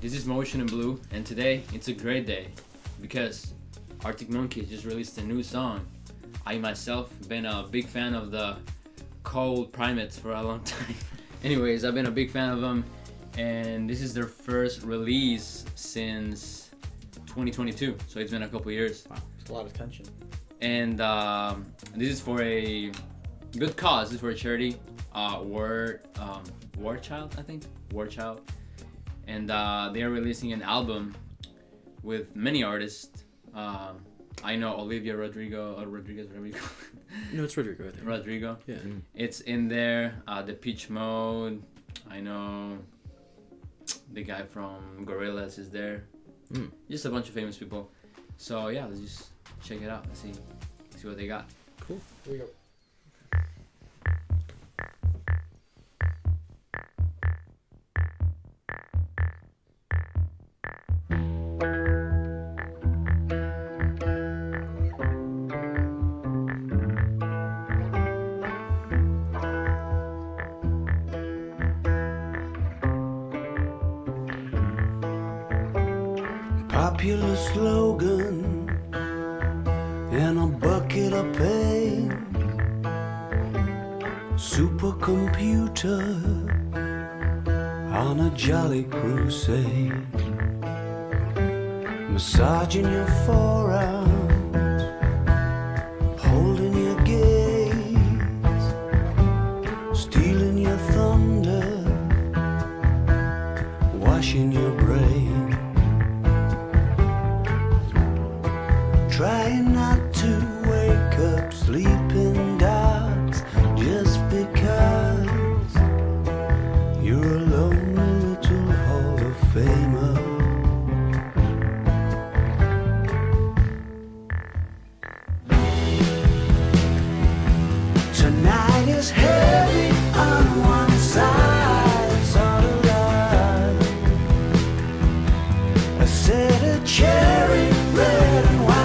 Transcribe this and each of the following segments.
This is Motion in Blue, and today it's a great day because Arctic Monkeys just released a new song. I myself been a big fan of the Cold Primates for a long time. Anyways, I've been a big fan of them, and this is their first release since 2022, so it's been a couple years. Wow, it's a lot of tension. And this is for a good cause. This is for a charity, War Child, I think, War Child. And they are releasing an album with many artists. I know Olivia Rodrigo, or Rodriguez, whatever you call it. No, it's Rodrigo, I think. Rodrigo. Yeah. It's in there. The Peach Mode. I know the guy from Gorillaz is there. Just a bunch of famous people. So yeah, let's just check it out. Let's see what they got. Cool. Here we go. Popular slogan and a bucket of pain. Supercomputer on a jolly crusade. Massaging your forearms, holding your gaze, stealing your thunder, washing your brain. Trying not to wake up sleeping dogs just because you're a lonely little Hall of Famer. Tonight is heavy on one side, it's all alive. I said a cherry red and white.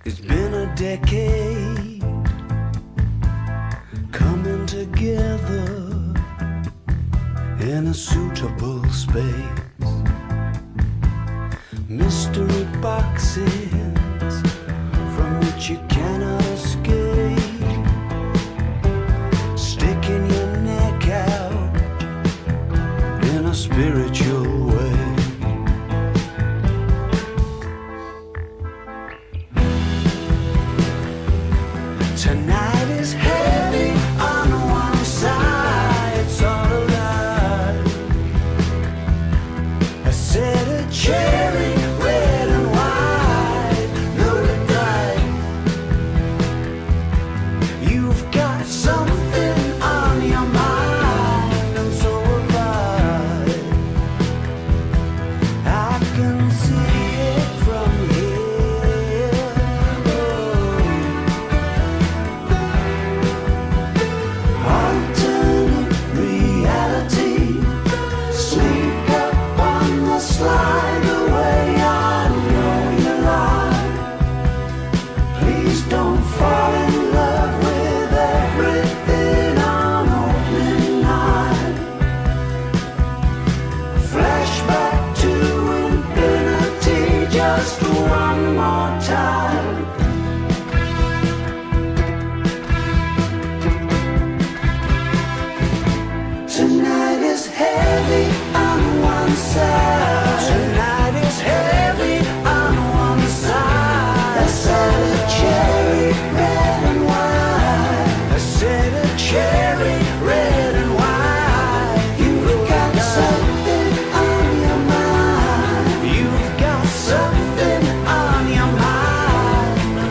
It's been a decade coming together in a suitable space. Mystery boxes from which you cannot escape, sticking your neck out in a spiritual way. Tonight is heavy on one side, it's all alive. I said a cherry red and white, loaded bright. You've got something on your mind, and so have I can see it from here. Slide away, I know you lie. Please don't fall in love with everything on opening night. Flashback to infinity, just one more time. Tonight is heavy on one side. Tonight is heavy on one side. I said a cherry red and white. I said a cherry red and white. You've got something on your mind. You've got something on your mind.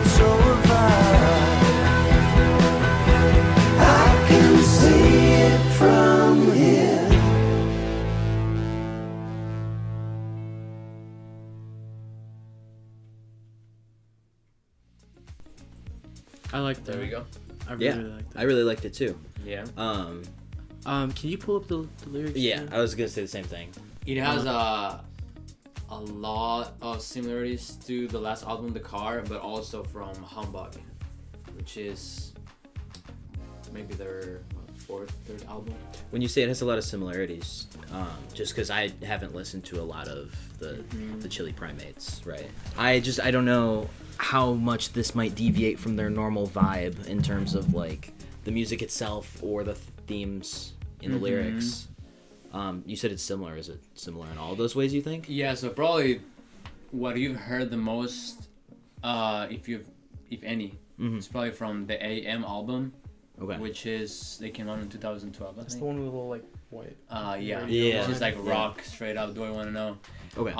I like that. There we go. I really like that. I really liked it too. Yeah. Can you pull up the lyrics? Yeah, again? I was gonna say the same thing. It has a lot of similarities to the last album, The Car, but also from Humbug, which is maybe their third album. When you say it has a lot of similarities, just because I haven't listened to a lot of the Chili Primates, right? I don't know how much this might deviate from their normal vibe in terms of like the music itself or the themes in the lyrics. You said it's similar. Is it similar in all those ways, you think? Yeah, so probably what you've heard the most, if any, is probably from the AM album, Okay. which is, they came out in 2012, I That's think. the one with the little like white. Yeah. Yeah. It's just like Yeah. rock, straight up, Do I Wanna Know? Okay.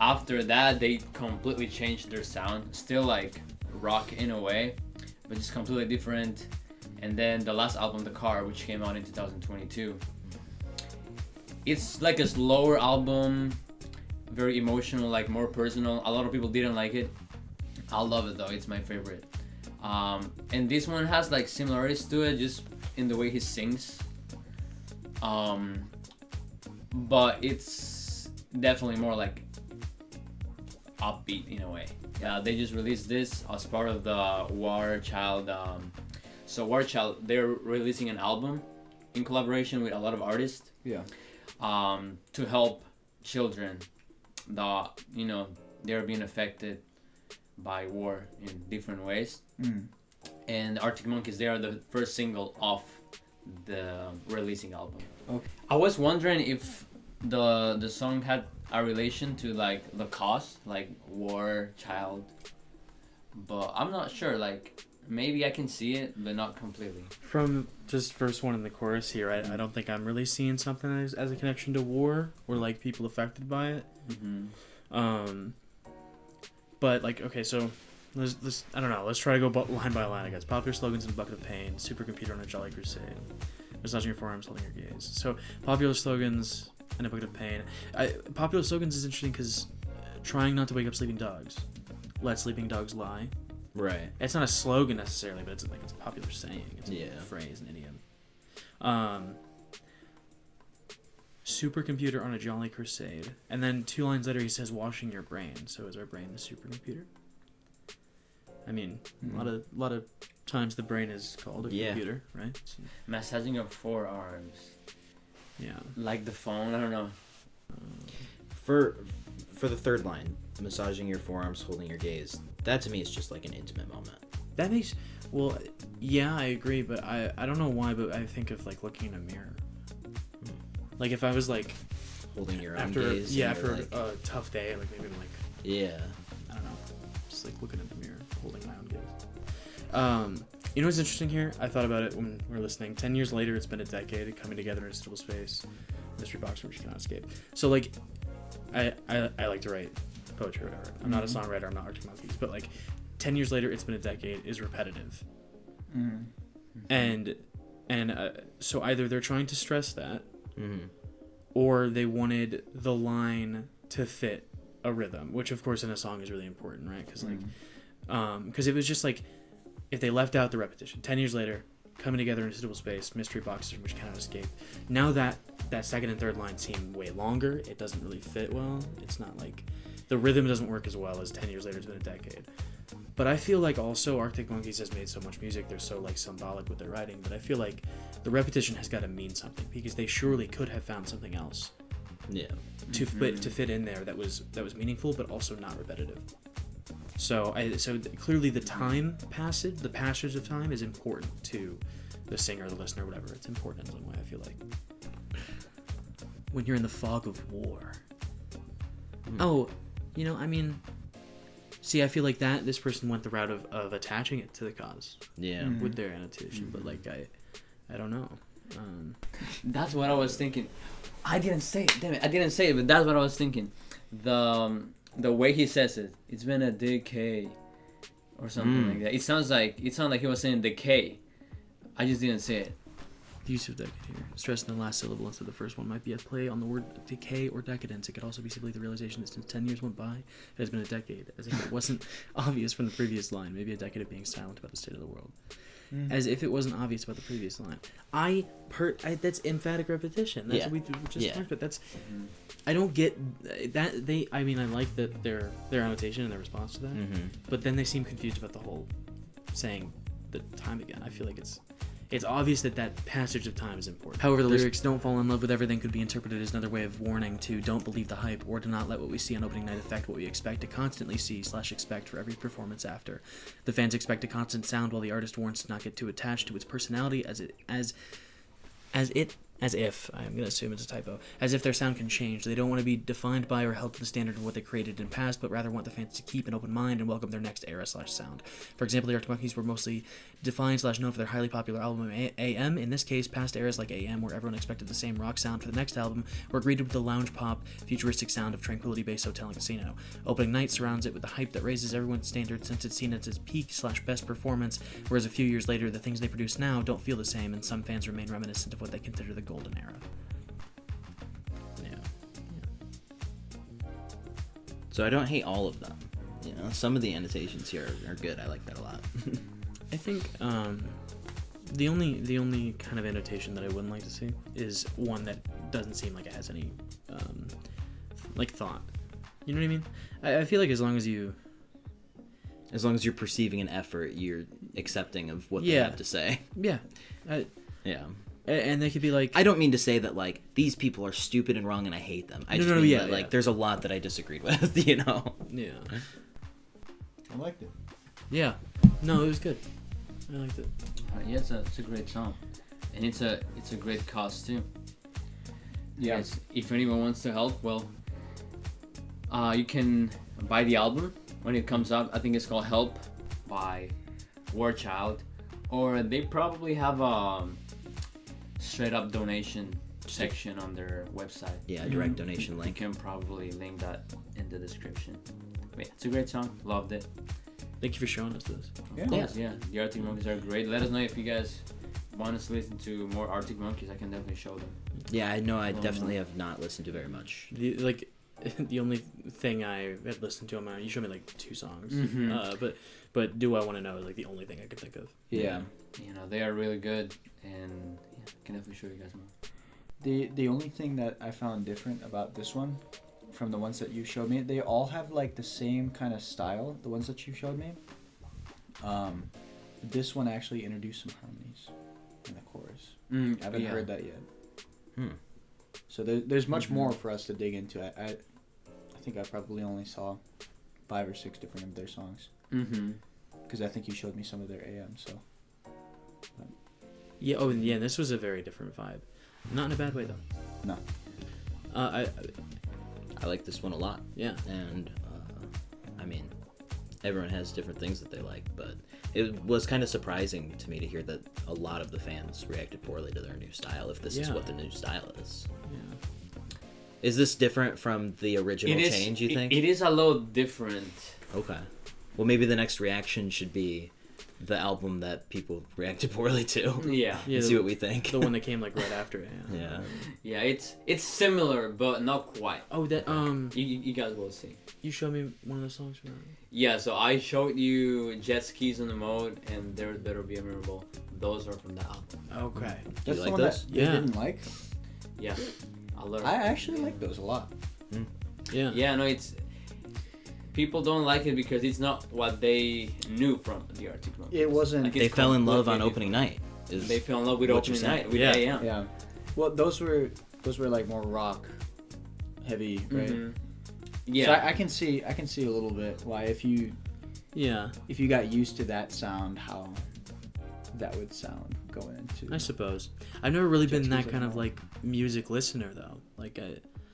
After that, they completely changed their sound. Still like rock in a way, but just completely different. And then the last album, The Car, which came out in 2022. It's like a slower album, very emotional, like more personal. A lot of people didn't like it. I love it though, it's my favorite. And this one has like similarities to it, just in the way he sings. But it's definitely more like upbeat in a way. Yeah, they just released this as part of the War Child. So War Child, they're releasing an album in collaboration with a lot of artists. Yeah. To help children that they're being affected by war in different ways. And Arctic Monkeys, they are the first single off the releasing album. Okay. I was wondering if the song had a relation to like the cause, like War Child, but I'm not sure. Like maybe I can see it, but not completely. From just verse 1 in the chorus here, I don't think I'm really seeing something as a connection to war or like people affected by it. But like, okay, so let's I don't know, let's try to go line by line, I guess. Popular slogans in a bucket of pain, supercomputer on a jolly crusade, massaging your forearms, holding your gaze. So popular slogans in a bucket of pain. Popular slogans is interesting because trying not to wake up sleeping dogs, let sleeping dogs lie. Right. It's not a slogan necessarily, but it's a popular saying. It's Yeah. a phrase, an idiom. Supercomputer on a jolly crusade. And then 2 lines later he says washing your brain. So is our brain the supercomputer? I mean, a lot of times the brain is called a computer, right? So, Massaging your forearms, yeah. like the phone. I don't know. For the third line, massaging your forearms, holding your gaze. That to me is just like an intimate moment. That makes, well, yeah, I agree, but I don't know why, but I think of like looking in a mirror. Like if I was like Holding your own after gaze. and after you're like, a tough day, like maybe I'm like, yeah. I don't know, just like looking in the mirror, holding my own gaze. You know what's interesting here? I thought about it when we were listening. 10 years later, it's been a decade coming together in a stable space. Mystery box from which you cannot escape. So like, I like to write poetry or whatever. I'm not a songwriter. I'm not Arctic Monkeys. But like, 10 years later, it's been a decade is repetitive. And so either they're trying to stress that, or they wanted the line to fit a rhythm, which of course in a song is really important, right? Because like, because it was just like, if they left out the repetition, 10 years later, coming together in a suitable space, mystery boxes from which cannot escape. Now that second and third line seem way longer, it doesn't really fit well. It's not like, the rhythm doesn't work as well as 10 years later, it's been a decade. But I feel like also Arctic Monkeys has made so much music, they're so like symbolic with their writing, but I feel like the repetition has got to mean something, because they surely could have found something else to fit in there that was meaningful but also not repetitive. So clearly the passage of time is important to the singer, the listener, whatever. It's important in some way, I feel like. When you're in the fog of war. Oh, I mean, see, I feel like that this person went the route of attaching it to the cause. Yeah. With their annotation, but like I don't know. That's what I was thinking. I didn't say it. Damn it, I didn't say it, but that's what I was thinking. The way he says it, it's been a decay, or something like that. It sounded like he was saying decay. I just didn't say it. The use of decade here. Stressing the last syllable instead of the first one might be a play on the word decay or decadence. It could also be simply the realization that since 10 years went by, it has been a decade, as if it wasn't obvious from the previous line. Maybe a decade of being silent about the state of the world. As if it wasn't obvious about the previous line. That's emphatic repetition. That's what we just talked about. That's I don't get that I like that their annotation and their response to that. But then they seem confused about the whole saying the time again. I feel like it's obvious that passage of time is important. However, the lyrics "don't fall in love with everything" could be interpreted as another way of warning to don't believe the hype or to not let what we see on opening night affect what we expect to constantly see/expect for every performance after. The fans expect a constant sound while the artist warns to not get too attached to its personality as if, I'm going to assume it's a typo, as if their sound can change. They don't want to be defined by or held to the standard of what they created in past, but rather want the fans to keep an open mind and welcome their next era/sound. For example, the Arctic Monkeys were mostly defined/known for their highly popular album AM. In this case, past eras like AM, where everyone expected the same rock sound for the next album, were greeted with the lounge pop, futuristic sound of Tranquility-based Hotel and Casino. Opening Night surrounds it with the hype that raises everyone's standards since it's seen as its peak/best performance, whereas a few years later, the things they produce now don't feel the same, and some fans remain reminiscent of what they consider the golden era. So I don't hate all of them. You know, some of the annotations here are good. I like that a lot. I think the only kind of annotation that I wouldn't like to see is one that doesn't seem like it has any thought. You know what I mean? I feel like as long as you're perceiving an effort, you're accepting of what they have to say. Yeah. Yeah. And they could be like... I don't mean to say that, like, these people are stupid and wrong and I hate them. I just mean that, like, there's a lot that I disagreed with, you know? Yeah. I liked it. Yeah. No, it was good. I liked it. Yeah, it's a great song. And it's a great cause, too. Yeah. Yes, if anyone wants to help, well, you can buy the album when it comes up. I think it's called Help by War Child. Or they probably have a straight up donation section on their website. Yeah, direct donation link. You can probably link that in the description. But yeah, it's a great song. Loved it. Thank you for showing us this. Of course, yeah. The Arctic Monkeys are great. Let us know if you guys want us to listen to more Arctic Monkeys. I can definitely show them. Yeah, I know. I definitely have not listened to very much. The only thing I had listened to on my own, you showed me like 2 songs. Mm-hmm. But Do I Want to Know is like the only thing I could think of. Yeah. You know, they are really good, and yeah, I can definitely show you guys more. The only thing that I found different about this one from the ones that you showed me, they all have like the same kind of style, the ones that you showed me. This one actually introduced some harmonies in the chorus. I haven't heard that yet. So there's much more for us to dig into. I think I probably only saw 5 or 6 different of their songs. Because I think you showed me some of their AM, so. Yeah. Oh, yeah. This was a very different vibe. Not in a bad way though. No. I like this one a lot. Yeah. And I mean, everyone has different things that they like, but it was kind of surprising to me to hear that a lot of the fans reacted poorly to their new style. If this is what the new style is. Yeah. Is this different from the original change? You think it is a little different? Okay. Well, maybe the next reaction should be the album that people reacted poorly to. Yeah. And see what we think. The one that came like right after it. Yeah. Yeah, it's similar, but not quite. Oh, that You guys will see. You showed me one of the songs from that. Yeah, so I showed you Jet Skis on the Mode and There Better Be a Miracle. Those are from the album. Okay. That's you the like one those? that you didn't like? Yeah. I actually like those a lot. Yeah. Yeah, no, it's... People don't like it because it's not what they knew from the Arctic Monkeys. It wasn't... Like, They fell in love on completely opening night. They fell in love with what opening you're saying. night, with Yeah. AM. Yeah. Well, those were like more rock heavy, right? Mm-hmm. Yeah. So I can see a little bit why if you got used to that sound, how that would sound going into. I suppose. I've never really been Jet that Skis kind on of the like music listener though. Like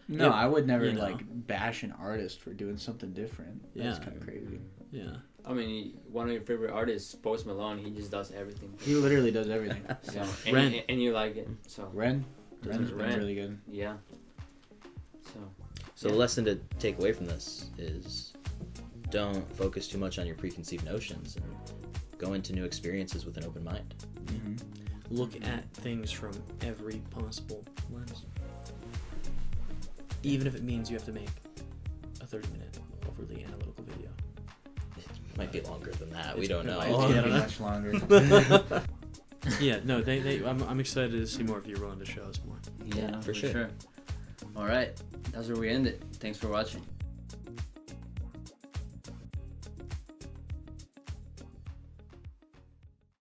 No, I would never you know. like bash an artist for doing something different. That's Yeah. kind of crazy. Yeah. I mean, one of your favorite artists, Post Malone, he just does everything. He literally does everything. So, Ren. and you like it. So Ren's been Ren. really good. Yeah. So the lesson to take away from this is don't focus too much on your preconceived notions and go into new experiences with an open mind. look at things from every possible lens. Even if it means you have to make a 30-minute overly analytical video. It might be longer than that. We don't know. It's gonna be much longer. Yeah, no, I'm excited to see more if you're willing to show us more. Yeah, for sure. All right, that's where we end it. Thanks for watching.